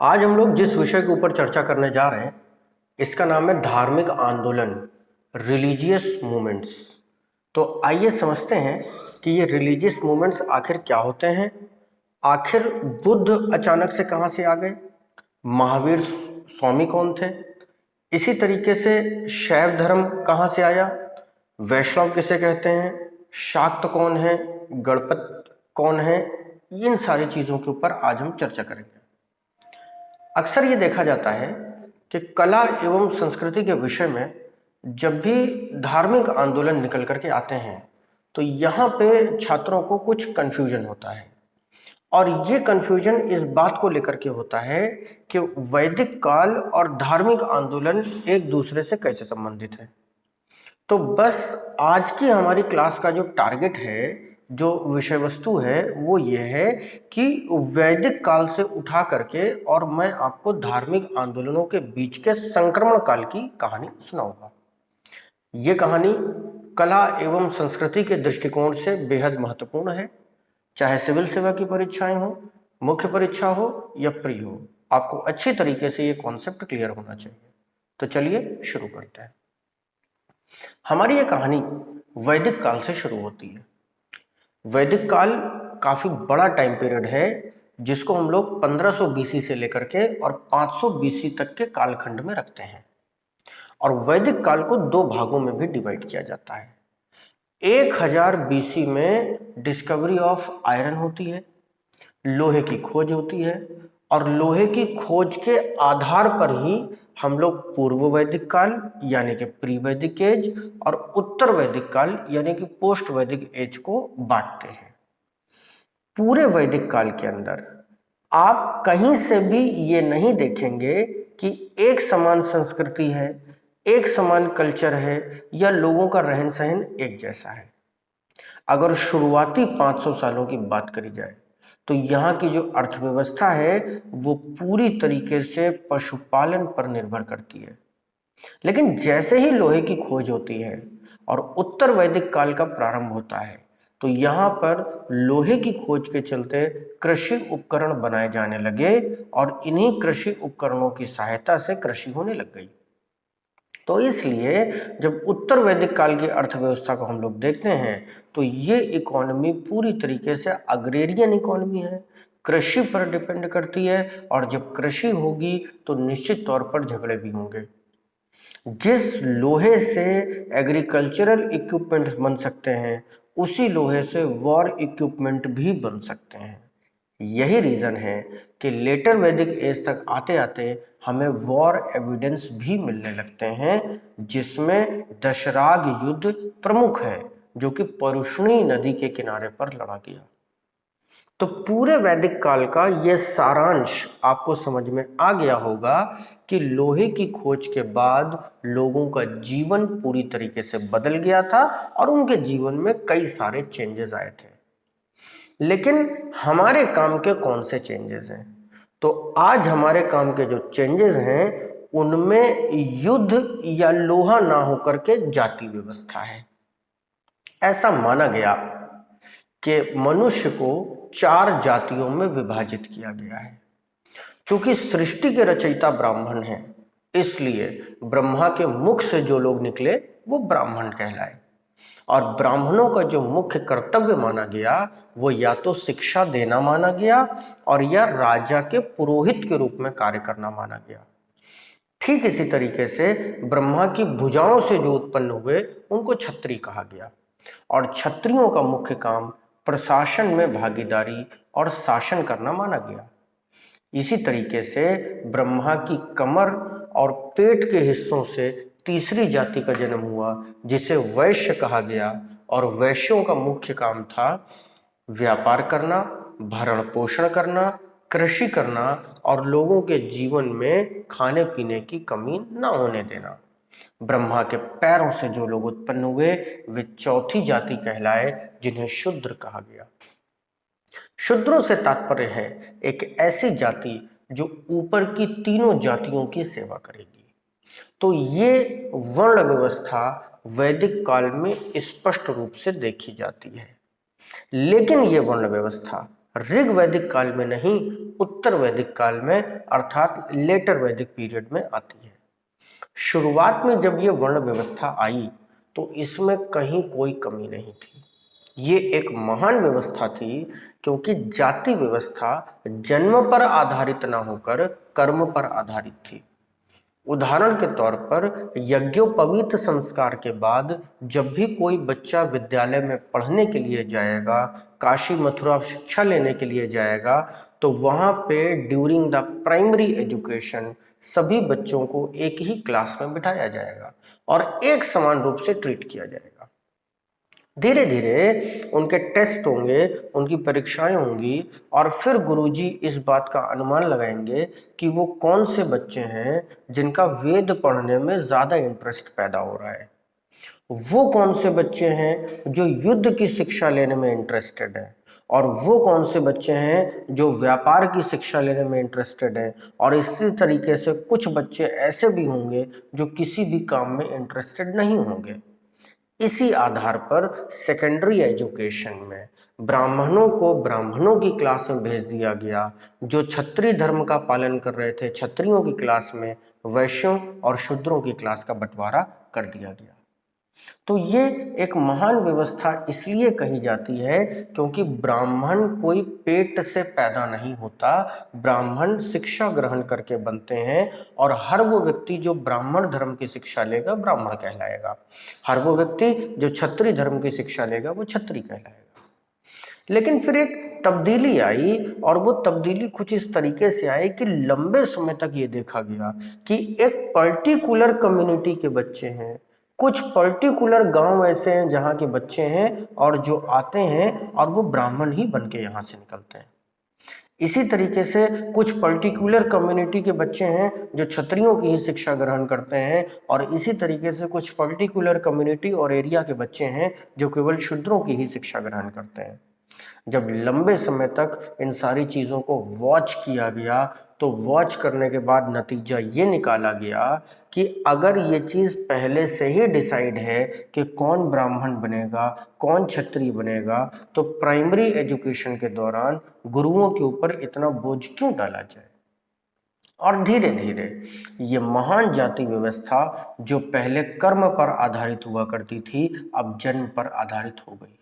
आज हम लोग जिस विषय के ऊपर चर्चा करने जा रहे हैं इसका नाम है धार्मिक आंदोलन, रिलीजियस मूवमेंट्स। तो आइए समझते हैं कि ये रिलीजियस मूवमेंट्स आखिर क्या होते हैं। आखिर बुद्ध अचानक से कहाँ से आ गए, महावीर स्वामी कौन थे, इसी तरीके से शैव धर्म कहाँ से आया, वैष्णव किसे कहते हैं, शाक्त कौन है, गणपत कौन है, इन सारी चीज़ों के ऊपर आज हम चर्चा करेंगे। अक्सर ये देखा जाता है कि कला एवं संस्कृति के विषय में जब भी धार्मिक आंदोलन निकल करके आते हैं तो यहाँ पे छात्रों को कुछ कन्फ्यूजन होता है, और ये कन्फ्यूजन इस बात को लेकर के होता है कि वैदिक काल और धार्मिक आंदोलन एक दूसरे से कैसे संबंधित है। तो बस आज की हमारी क्लास का जो टारगेट है, जो विषय वस्तु है, वो ये है कि वैदिक काल से उठा करके और मैं आपको धार्मिक आंदोलनों के बीच के संक्रमण काल की कहानी सुनाऊंगा। ये कहानी कला एवं संस्कृति के दृष्टिकोण से बेहद महत्वपूर्ण है। चाहे सिविल सेवा की परीक्षाएं हो, मुख्य परीक्षा हो या प्री हो, आपको अच्छी तरीके से ये कॉन्सेप्ट क्लियर होना चाहिए। तो चलिए शुरू करते हैं। हमारी ये कहानी वैदिक काल से शुरू होती है। वैदिक काल काफ़ी बड़ा टाइम पीरियड है जिसको हम लोग 1500 बीसी से लेकर के और 500 बीसी तक के कालखंड में रखते हैं, और वैदिक काल को दो भागों में भी डिवाइड किया जाता है। 1000 बीसी में डिस्कवरी ऑफ आयरन होती है, लोहे की खोज होती है, और लोहे की खोज के आधार पर ही हम लोग पूर्व वैदिक काल यानी कि प्री वैदिक एज और उत्तर वैदिक काल यानी कि पोस्ट वैदिक एज को बांटते हैं। पूरे वैदिक काल के अंदर आप कहीं से भी ये नहीं देखेंगे कि एक समान संस्कृति है, एक समान कल्चर है, या लोगों का रहन सहन एक जैसा है। अगर शुरुआती 500 सालों की बात करी जाए तो यहाँ की जो अर्थव्यवस्था है वो पूरी तरीके से पशुपालन पर निर्भर करती है। लेकिन जैसे ही लोहे की खोज होती है और उत्तर वैदिक काल का प्रारंभ होता है तो यहाँ पर लोहे की खोज के चलते कृषि उपकरण बनाए जाने लगे, और इन्हीं कृषि उपकरणों की सहायता से कृषि होने लग गई। तो इसलिए जब उत्तर वैदिक काल की अर्थव्यवस्था को हम लोग देखते हैं तो ये इकोनॉमी पूरी तरीके से अग्रेरियन इकोनॉमी है, कृषि पर डिपेंड करती है, और जब कृषि होगी तो निश्चित तौर पर झगड़े भी होंगे। जिस लोहे से एग्रीकल्चरल इक्विपमेंट बन सकते हैं उसी लोहे से वॉर इक्विपमेंट भी बन सकते हैं। यही रीज़न है कि लेटर वैदिक एज तक आते आते हमें वॉर एविडेंस भी मिलने लगते हैं, जिसमें दशराग युद्ध प्रमुख है जो कि परुष्णी नदी के किनारे पर लड़ा गया। तो पूरे वैदिक काल का यह सारांश आपको समझ में आ गया होगा कि लोहे की खोज के बाद लोगों का जीवन पूरी तरीके से बदल गया था और उनके जीवन में कई सारे चेंजेस आए थे। लेकिन हमारे काम के कौन से चेंजेस हैं? तो आज हमारे काम के जो चेंजेस हैं उनमें युद्ध या लोहा ना होकर के जाति व्यवस्था है। ऐसा माना गया कि मनुष्य को 4 जातियों में विभाजित किया गया है। चूंकि सृष्टि के रचयिता ब्राह्मण हैं, इसलिए ब्रह्मा के मुख से जो लोग निकले वो ब्राह्मण कहलाए, और ब्राह्मणों का जो मुख्य कर्तव्य माना गया वो या तो शिक्षा देना माना गया और या राजा के पुरोहित के रूप में कार्य करना माना गया। ठीक इसी तरीके से ब्रह्मा की भुजाओं से जो उत्पन्न हुए उनको क्षत्रिय कहा गया, और क्षत्रियों का मुख्य काम प्रशासन में भागीदारी और शासन करना माना गया। इसी तरीके से ब्रह्मा की कमर और पेट के हिस्सों से तीसरी जाति का जन्म हुआ जिसे वैश्य कहा गया, और वैश्यों का मुख्य काम था व्यापार करना, भरण पोषण करना, कृषि करना और लोगों के जीवन में खाने पीने की कमी न होने देना। ब्रह्मा के पैरों से जो लोग उत्पन्न हुए वे चौथी जाति कहलाए जिन्हें शूद्र कहा गया। शूद्रों से तात्पर्य है एक ऐसी जाति जो ऊपर की तीनों जातियों की सेवा करेगी। तो ये वर्ण व्यवस्था वैदिक काल में स्पष्ट रूप से देखी जाती है। लेकिन ये वर्ण व्यवस्था ऋग वैदिक काल में नहीं, उत्तर वैदिक काल में अर्थात लेटर वैदिक पीरियड में आती है। शुरुआत में जब ये वर्ण व्यवस्था आई तो इसमें कहीं कोई कमी नहीं थी। ये एक महान व्यवस्था थी, क्योंकि जाति व्यवस्था जन्म पर आधारित न होकर कर्म पर आधारित थी। उदाहरण के तौर पर यज्ञोपवीत संस्कार के बाद जब भी कोई बच्चा विद्यालय में पढ़ने के लिए जाएगा, काशी मथुरा शिक्षा लेने के लिए जाएगा, तो वहाँ पे ड्यूरिंग द प्राइमरी एजुकेशन सभी बच्चों को एक ही क्लास में बिठाया जाएगा और एक समान रूप से ट्रीट किया जाएगा। धीरे धीरे उनके टेस्ट होंगे, उनकी परीक्षाएं होंगी और फिर गुरुजी इस बात का अनुमान लगाएंगे कि वो कौन से बच्चे हैं जिनका वेद पढ़ने में ज़्यादा इंटरेस्ट पैदा हो रहा है, वो कौन से बच्चे हैं जो युद्ध की शिक्षा लेने में इंटरेस्टेड है, और वो कौन से बच्चे हैं जो व्यापार की शिक्षा लेने में इंटरेस्टेड है। और इसी तरीके से कुछ बच्चे ऐसे भी होंगे जो किसी भी काम में इंटरेस्टेड नहीं होंगे। इसी आधार पर सेकेंडरी एजुकेशन में ब्राह्मणों को ब्राह्मणों की क्लास में भेज दिया गया, जो क्षत्रिय धर्म का पालन कर रहे थे क्षत्रियों की क्लास में, वैश्यों और शूद्रों की क्लास का बंटवारा कर दिया गया। तो ये एक महान व्यवस्था इसलिए कही जाती है क्योंकि ब्राह्मण कोई पेट से पैदा नहीं होता, ब्राह्मण शिक्षा ग्रहण करके बनते हैं और हर वो व्यक्ति जो ब्राह्मण धर्म की शिक्षा लेगा ब्राह्मण कहलाएगा, हर वो व्यक्ति जो क्षत्रिय धर्म की शिक्षा लेगा वो क्षत्रिय कहलाएगा। लेकिन फिर एक तब्दीली आई और वो तब्दीली कुछ इस तरीके से आई कि लंबे समय तक ये देखा गया कि एक पर्टिकुलर कम्युनिटी के बच्चे हैं, कुछ पर्टिकुलर गांव ऐसे हैं जहाँ के बच्चे हैं और जो आते हैं और वो ब्राह्मण ही बन के यहाँ से निकलते हैं। इसी तरीके से कुछ पर्टिकुलर कम्युनिटी के बच्चे हैं जो क्षत्रियों की ही शिक्षा ग्रहण करते हैं और इसी तरीके से कुछ पर्टिकुलर कम्युनिटी और एरिया के बच्चे हैं जो केवल शूद्रों की ही शिक्षा ग्रहण करते हैं। जब लंबे समय तक इन सारी चीज़ों को वॉच किया गया तो वॉच करने के बाद नतीजा ये निकाला गया कि अगर ये चीज़ पहले से ही डिसाइड है कि कौन ब्राह्मण बनेगा कौन क्षत्रिय बनेगा, तो प्राइमरी एजुकेशन के दौरान गुरुओं के ऊपर इतना बोझ क्यों डाला जाए। और धीरे धीरे ये महान जाति व्यवस्था जो पहले कर्म पर आधारित हुआ करती थी अब जन्म पर आधारित हो गई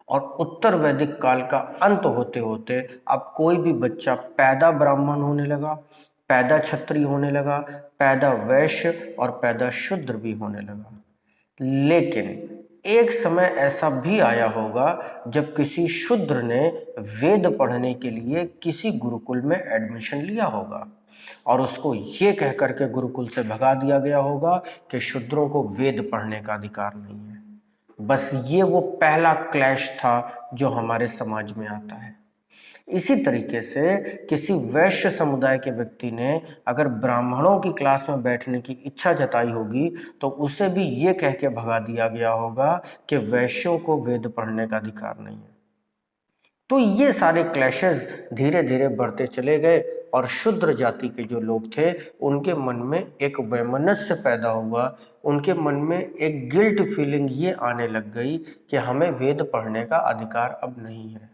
और उत्तर वैदिक काल का अंत होते होते अब कोई भी बच्चा पैदा ब्राह्मण होने लगा, पैदा क्षत्रिय होने लगा, पैदा वैश्य और पैदा शूद्र भी होने लगा। लेकिन एक समय ऐसा भी आया होगा जब किसी शूद्र ने वेद पढ़ने के लिए किसी गुरुकुल में एडमिशन लिया होगा और उसको ये कह करके गुरुकुल से भगा दिया गया होगा कि शूद्रों को वेद पढ़ने का अधिकार नहीं है। बस ये वो पहला क्लैश था जो हमारे समाज में आता है। इसी तरीके से किसी वैश्य समुदाय के व्यक्ति ने अगर ब्राह्मणों की क्लास में बैठने की इच्छा जताई होगी तो उसे भी ये कह के भगा दिया गया होगा कि वैश्यों को वेद पढ़ने का अधिकार नहीं है। तो ये सारे क्लैशेस धीरे धीरे बढ़ते चले गए और शूद्र जाति के जो लोग थे उनके मन में एक वैमनस्य पैदा हुआ, उनके मन में एक गिल्ट फीलिंग ये आने लग गई कि हमें वेद पढ़ने का अधिकार अब नहीं है।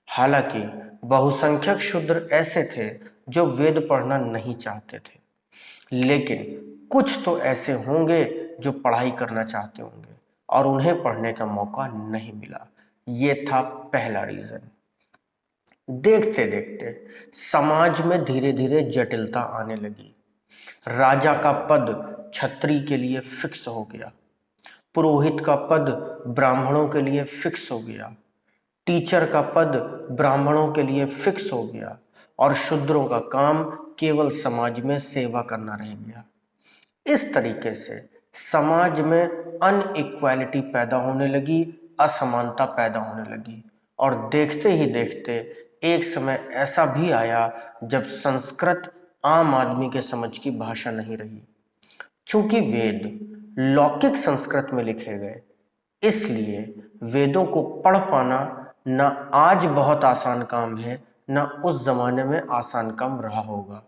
हालांकि बहुसंख्यक शूद्र ऐसे थे जो वेद पढ़ना नहीं चाहते थे, लेकिन कुछ तो ऐसे होंगे जो पढ़ाई करना चाहते होंगे और उन्हें पढ़ने का मौका नहीं मिला। ये था पहला रीजन। देखते देखते समाज में धीरे धीरे जटिलता आने लगी। राजा का पद क्षत्रिय के लिए फिक्स हो गया, पुरोहित का पद ब्राह्मणों के लिए फिक्स हो गया, टीचर का पद ब्राह्मणों के लिए फिक्स हो गया और शूद्रों का काम केवल समाज में सेवा करना रह गया। इस तरीके से समाज में अनइक्वालिटी पैदा होने लगी, असमानता पैदा होने लगी और देखते ही देखते एक समय ऐसा भी आया जब संस्कृत आम आदमी के समझ की भाषा नहीं रही। चूंकि वेद लौकिक संस्कृत में लिखे गए इसलिए वेदों को पढ़ पाना न आज बहुत आसान काम है न उस जमाने में आसान काम रहा होगा।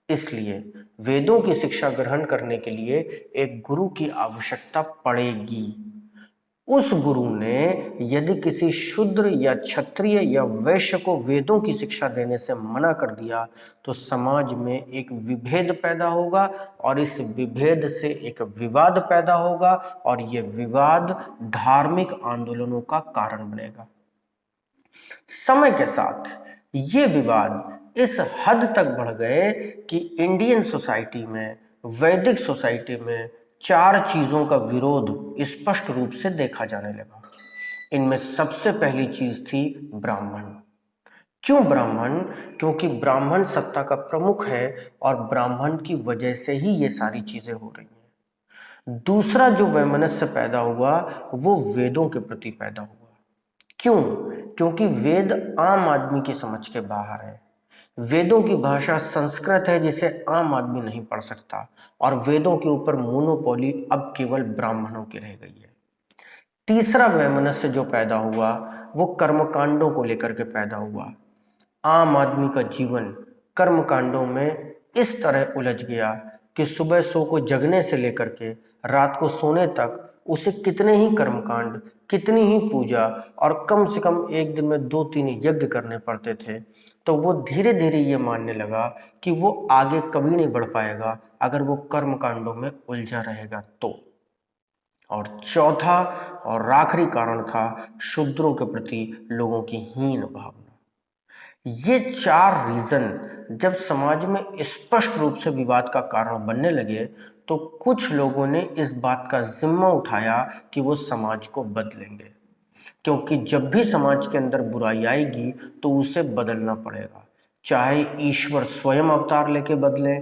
इसलिए वेदों की शिक्षा ग्रहण करने के लिए एक गुरु की आवश्यकता पड़ेगी। उस गुरु ने यदि किसी शूद्र या क्षत्रिय या वैश्य को वेदों की शिक्षा देने से मना कर दिया तो समाज में एक विभेद पैदा होगा और इस विभेद से एक विवाद पैदा होगा और ये विवाद धार्मिक आंदोलनों का कारण बनेगा। समय के साथ ये विवाद इस हद तक बढ़ गए कि इंडियन सोसाइटी में, वैदिक सोसाइटी में 4 चीजों का विरोध स्पष्ट रूप से देखा जाने लगा। इनमें सबसे पहली चीज थी ब्राह्मण। क्यों ब्राह्मण? क्योंकि ब्राह्मण सत्ता का प्रमुख है और ब्राह्मण की वजह से ही ये सारी चीजें हो रही हैं। दूसरा जो वैमनस्य पैदा हुआ वो वेदों के प्रति पैदा हुआ। क्यों? क्योंकि वेद आम आदमी की समझ के बाहर है। वेदों की भाषा संस्कृत है जिसे आम आदमी नहीं पढ़ सकता और वेदों के ऊपर मोनोपोली अब केवल ब्राह्मणों की रह गई है। तीसरा वैमनस्य जो पैदा हुआ वो कर्मकांडों को लेकर के पैदा हुआ। आम आदमी का जीवन कर्मकांडों में इस तरह उलझ गया कि सुबह सो को जगने से लेकर के रात को सोने तक उसे कितने ही कर्मकांड, कितनी ही पूजा और कम से कम एक दिन में 2-3 यज्ञ करने पड़ते थे। तो वो धीरे धीरे ये मानने लगा कि वो आगे कभी नहीं बढ़ पाएगा अगर वो कर्मकांडों में उलझा रहेगा तो। और चौथा और आखिरी कारण था शूद्रों के प्रति लोगों की हीन भावना। ये 4 रीजन जब समाज में स्पष्ट रूप से विवाद का कारण बनने लगे तो कुछ लोगों ने इस बात का जिम्मा उठाया कि वो समाज को बदलेंगे, क्योंकि जब भी समाज के अंदर बुराई आएगी तो उसे बदलना पड़ेगा। चाहे ईश्वर स्वयं अवतार लेके बदले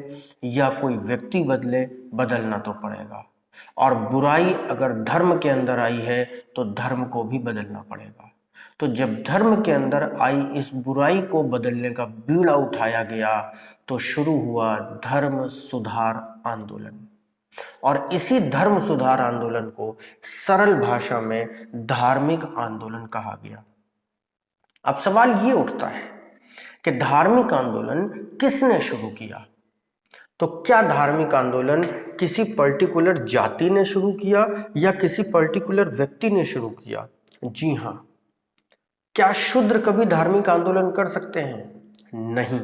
या कोई व्यक्ति बदले, बदलना तो पड़ेगा। और बुराई अगर धर्म के अंदर आई है तो धर्म को भी बदलना पड़ेगा। तो जब धर्म के अंदर आई इस बुराई को बदलने का बीड़ा उठाया गया तो शुरू हुआ धर्म सुधार आंदोलन। और इसी धर्म सुधार आंदोलन को सरल भाषा में धार्मिक आंदोलन कहा गया। अब सवाल ये उठता है कि धार्मिक आंदोलन किसने शुरू किया? तो क्या धार्मिक आंदोलन किसी पर्टिकुलर जाति ने शुरू किया या किसी पर्टिकुलर व्यक्ति ने शुरू किया? जी हाँ। क्या शूद्र कभी धार्मिक आंदोलन कर सकते हैं? नहीं,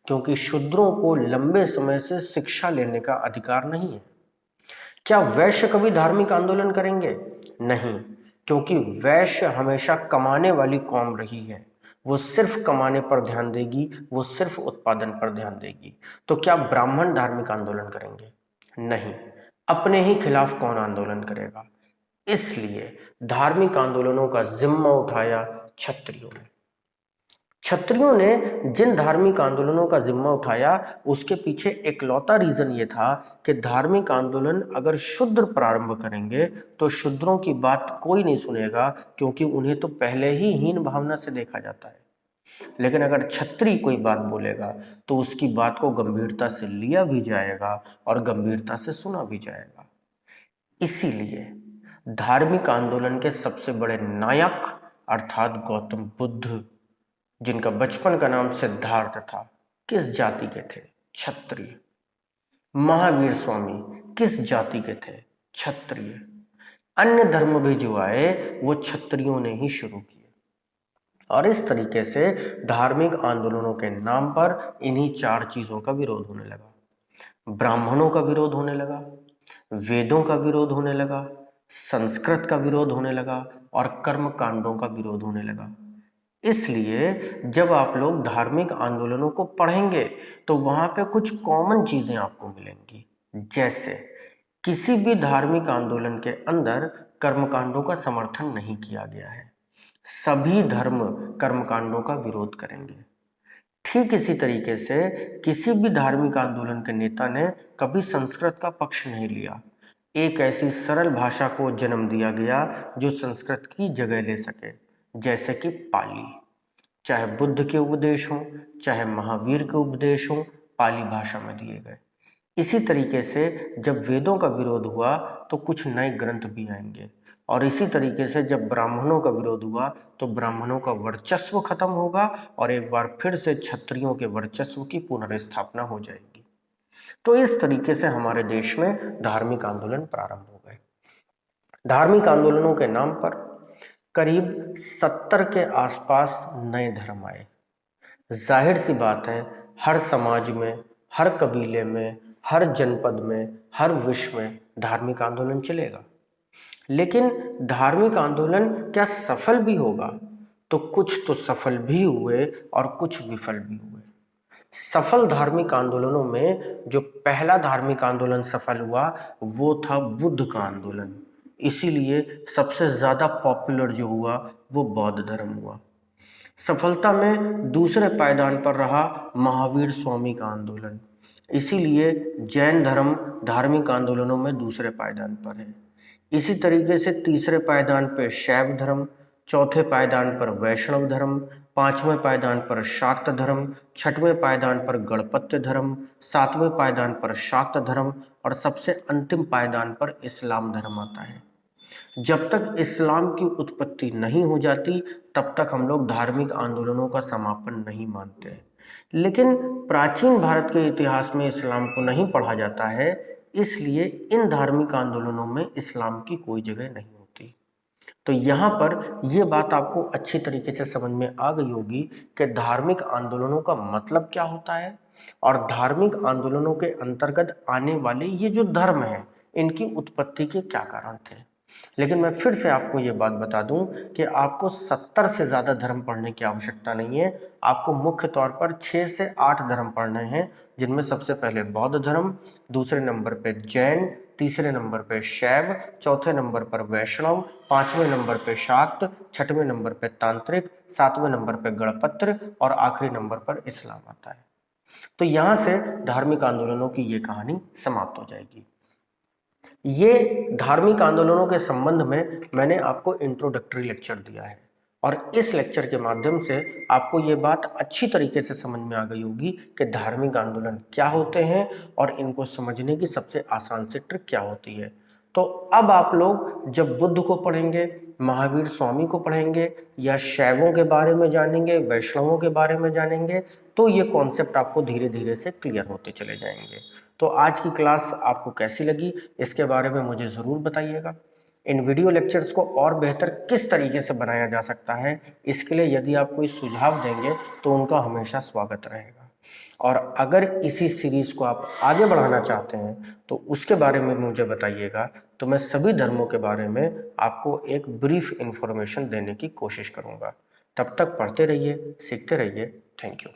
क्योंकि शूद्रों को लंबे समय से शिक्षा लेने का अधिकार नहीं है। क्या वैश्य कभी धार्मिक आंदोलन करेंगे? नहीं, क्योंकि वैश्य हमेशा कमाने वाली कौम रही है। वो सिर्फ कमाने पर ध्यान देगी, वो सिर्फ उत्पादन पर ध्यान देगी। तो क्या ब्राह्मण धार्मिक आंदोलन करेंगे? नहीं, अपने ही खिलाफ कौन आंदोलन करेगा? इसलिए धार्मिक आंदोलनों का जिम्मा उठाया क्षत्रियों ने। क्षत्रियों ने जिन धार्मिक आंदोलनों का जिम्मा उठाया उसके पीछे इकलौता रीजन ये था कि धार्मिक आंदोलन अगर शूद्र प्रारंभ करेंगे तो शूद्रों की बात कोई नहीं सुनेगा, क्योंकि उन्हें तो पहले ही हीन भावना से देखा जाता है। लेकिन अगर क्षत्रिय कोई बात बोलेगा तो उसकी बात को गंभीरता से लिया भी जाएगा और गंभीरता से सुना भी जाएगा। इसीलिए धार्मिक आंदोलन के सबसे बड़े नायक अर्थात गौतम बुद्ध, जिनका बचपन का नाम सिद्धार्थ था, किस जाति के थे? क्षत्रिय। महावीर स्वामी किस जाति के थे? क्षत्रिय। अन्य धर्म भी जो आए वो क्षत्रियों ने ही शुरू किए। और इस तरीके से धार्मिक आंदोलनों के नाम पर इन्हीं 4 चीजों का विरोध होने लगा। ब्राह्मणों का विरोध होने लगा, वेदों का विरोध होने लगा, संस्कृत का विरोध होने लगा और कर्म कांडों का विरोध होने लगा। इसलिए जब आप लोग धार्मिक आंदोलनों को पढ़ेंगे तो वहां पे कुछ कॉमन चीजें आपको मिलेंगी। जैसे किसी भी धार्मिक आंदोलन के अंदर कर्मकांडों का समर्थन नहीं किया गया है। सभी धर्म कर्मकांडों का विरोध करेंगे। ठीक इसी तरीके से किसी भी धार्मिक आंदोलन के नेता ने कभी संस्कृत का पक्ष नहीं लिया। एक ऐसी सरल भाषा को जन्म दिया गया जो संस्कृत की जगह ले सके, जैसे कि पाली। चाहे बुद्ध के उपदेश हों, चाहे महावीर के उपदेश हों, पाली भाषा में दिए गए। इसी तरीके से जब वेदों का विरोध हुआ तो कुछ नए ग्रंथ भी आएंगे। और इसी तरीके से जब ब्राह्मणों का विरोध हुआ तो ब्राह्मणों का वर्चस्व खत्म होगा और एक बार फिर से क्षत्रियों के वर्चस्व की पुनर्स्थापना हो जाएगी। तो इस तरीके से हमारे देश में धार्मिक आंदोलन प्रारंभ हो गए। धार्मिक आंदोलनों के नाम पर करीब 70 के आसपास नए धर्म आए। जाहिर सी बात है, हर समाज में, हर कबीले में, हर जनपद में, हर विश्व में धार्मिक आंदोलन चलेगा। लेकिन धार्मिक आंदोलन क्या सफल भी होगा? तो कुछ तो सफल भी हुए और कुछ विफल भी हुए। सफल धार्मिक आंदोलनों में जो पहला धार्मिक आंदोलन सफल हुआ वो था बुद्ध का आंदोलन। इसीलिए सबसे ज्यादा पॉपुलर जो हुआ वो बौद्ध धर्म हुआ। सफलता में दूसरे पायदान पर रहा महावीर स्वामी का आंदोलन। इसीलिए जैन धर्म धार्मिक आंदोलनों में दूसरे पायदान पर है। इसी तरीके से तीसरे पायदान पर शैव धर्म, चौथे पायदान पर वैष्णव धर्म, पांचवें पायदान पर शाक्त धर्म, छठवें पायदान पर गणपत्य धर्म, सातवें पायदान पर शाक्त धर्म और सबसे अंतिम पायदान पर इस्लाम धर्म आता है। जब तक इस्लाम की उत्पत्ति नहीं हो जाती तब तक हम लोग धार्मिक आंदोलनों का समापन नहीं मानते। लेकिन प्राचीन भारत के इतिहास में इस्लाम को नहीं पढ़ा जाता है, इसलिए इन धार्मिक आंदोलनों में इस्लाम की कोई जगह नहीं होती। तो यहाँ पर यह बात आपको अच्छी तरीके से समझ में आ गई होगी कि धार्मिक आंदोलनों का मतलब क्या होता है और धार्मिक आंदोलनों के अंतर्गत आने वाले ये जो धर्म हैं इनकी उत्पत्ति के क्या कारण थे। लेकिन मैं फिर से आपको ये बात बता दूं कि आपको 70 से ज़्यादा धर्म पढ़ने की आवश्यकता नहीं है। आपको मुख्य तौर पर 6 से 8 धर्म पढ़ने हैं, जिनमें सबसे पहले बौद्ध धर्म, दूसरे नंबर पे जैन, तीसरे नंबर पे शैव, चौथे नंबर पर वैष्णव, पांचवें नंबर पे शाक्त, छठवें नंबर पे तांत्रिक, सातवें नंबर पे गणपत्र और आखिरी नंबर पर इस्लाम आता है। तो यहाँ से धार्मिक आंदोलनों की ये कहानी समाप्त हो जाएगी। ये धार्मिक आंदोलनों के संबंध में मैंने आपको इंट्रोडक्टरी लेक्चर दिया है और इस लेक्चर के माध्यम से आपको ये बात अच्छी तरीके से समझ में आ गई होगी कि धार्मिक आंदोलन क्या होते हैं और इनको समझने की सबसे आसान सी ट्रिक क्या होती है। तो अब आप लोग जब बुद्ध को पढ़ेंगे, महावीर स्वामी को पढ़ेंगे या शैवों के बारे में जानेंगे, वैष्णवों के बारे में जानेंगे, तो ये कॉन्सेप्ट आपको धीरे धीरे से क्लियर होते चले जाएंगे। तो आज की क्लास आपको कैसी लगी इसके बारे में मुझे ज़रूर बताइएगा। इन वीडियो लेक्चर्स को और बेहतर किस तरीके से बनाया जा सकता है, इसके लिए यदि आप कोई सुझाव देंगे तो उनका हमेशा स्वागत रहेगा। और अगर इसी सीरीज़ को आप आगे बढ़ाना चाहते हैं तो उसके बारे में मुझे बताइएगा, तो मैं सभी धर्मों के बारे में आपको एक ब्रीफ इन्फॉर्मेशन देने की कोशिश करूँगा। तब तक पढ़ते रहिए, सीखते रहिए। Thank you.